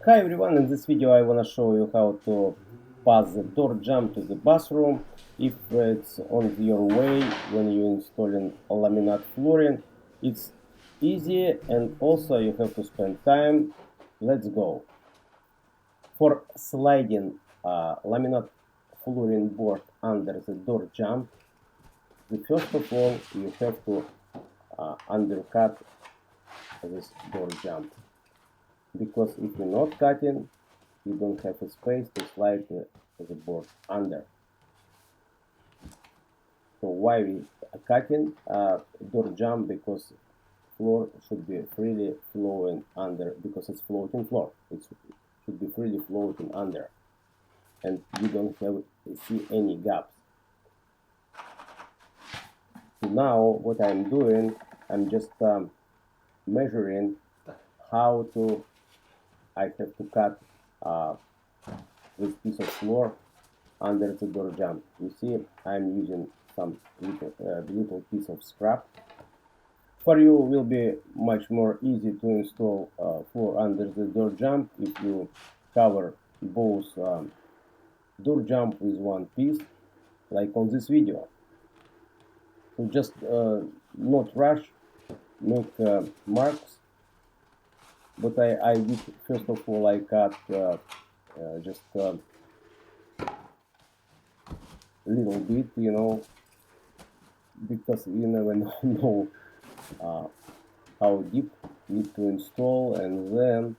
Hi everyone, in this video I want to show you how to pass the door jump to the bathroom if it's on your way when you're installing laminate flooring. It's easy and also you have to spend time. Let's go. For sliding laminate flooring board under the door jump, first of all you have to undercut this door jump, because if you're not cutting you don't have a space to slide the board under. So why we are cutting door jump? Because floor should be freely flowing under, because it's floating floor. It should be freely floating under, and you don't have see any gaps. So now what I'm doing, I'm just measuring how to I have to cut this piece of floor under the door jump. You see, I'm using some little piece of scrap. For you, will be much more easy to install floor under the door jump if you cover both door jump with one piece, like on this video. So just not rush, make marks. But I did, first of all, I cut just a little bit, because you never know how deep you need to install, and then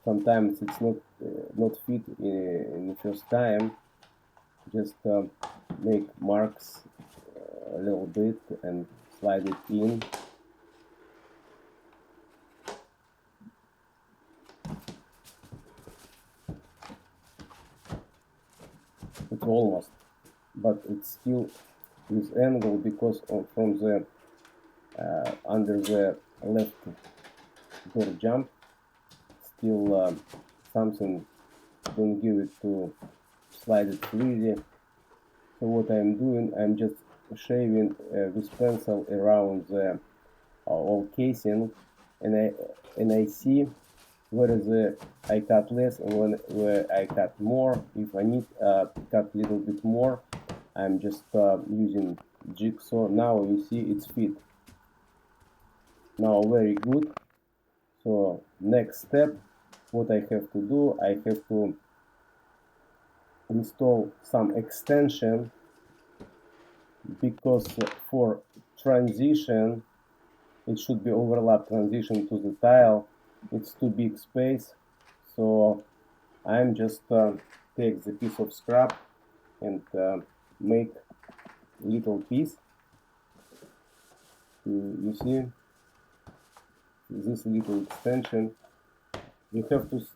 sometimes it's not fit in the first time. Just make marks a little bit and slide it in. It's almost, but it's still this angle, because from the under the left door jump still something don't give it to slide it freely. So what I'm doing, I'm just shaving with pencil around the all casing, and I see where I cut less and where I cut more. If I need cut a little bit more, I'm just using jigsaw. Now you see it's fit. Now very good. So next step, what I have to do, I have to install some extension, because for transition it should be overlap transition to the tile. It's too big space, so I'm just take the piece of scrap and make little piece. You see this little extension. You have to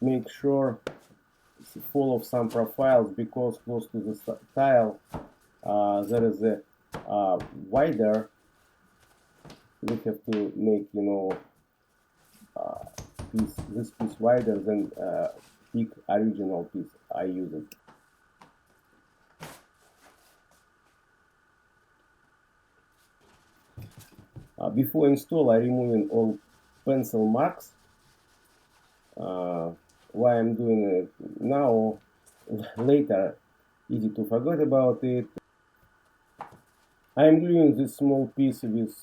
make sure it's full of some profiles, because close to the tile there is a wider. We have to make this piece wider than big original piece I use it. Before install, I removing all pencil marks. Why I'm doing it now, later easy to forget about it. I'm gluing this small piece with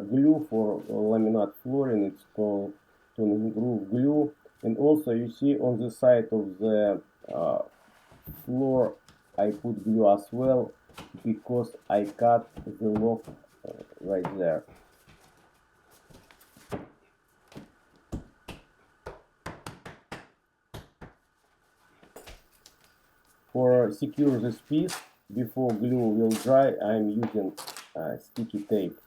glue for laminate flooring. It's called tonic groove glue. And also you see on the side of the floor I put glue as well, because I cut the lock right there. For secure this piece, before glue will dry, I'm using sticky tape.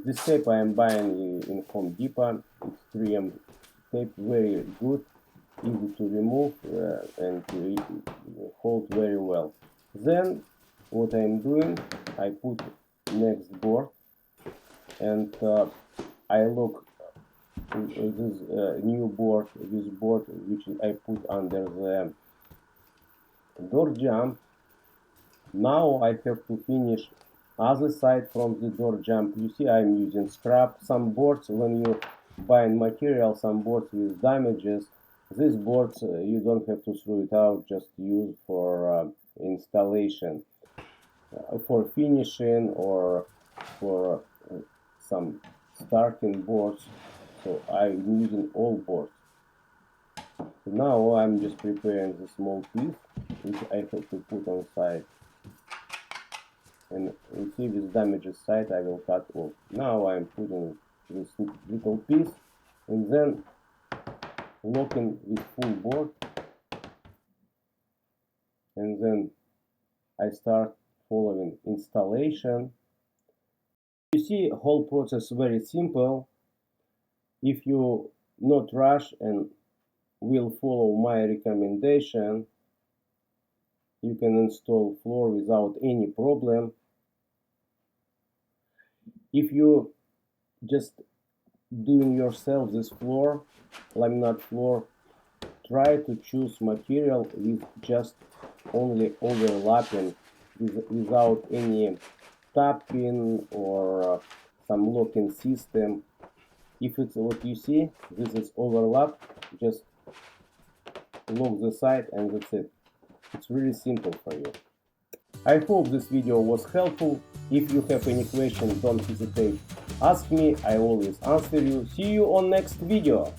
This tape I am buying in Home Depot. It's 3M tape, very good, easy to remove and to hold very well. Then what I'm doing, I put next board, and I look this new board, this board which I put under the door jump. Now I have to finish other side from the door jump. You see I'm using scrap. Some boards, when you buying material, some boards with damages. These boards you don't have to throw it out, just use for installation, for finishing, or for some starting boards. So I'm using all boards. So now I'm just preparing the small piece which I have to put on side. And you see this damages side I will cut off. Now I'm putting this little piece and then locking this full board, and then I start following installation. You see, whole process very simple. If you not rush and will follow my recommendation, you can install floor without any problem. If you just doing yourself this floor, laminate floor, try to choose material with just only overlapping, without any tapping or some locking system. If it's what you see, this is overlap, just lock the side and that's it. It's really simple for you. I hope this video was helpful. If you have any questions, don't hesitate, ask me, I always answer you. See you on next video.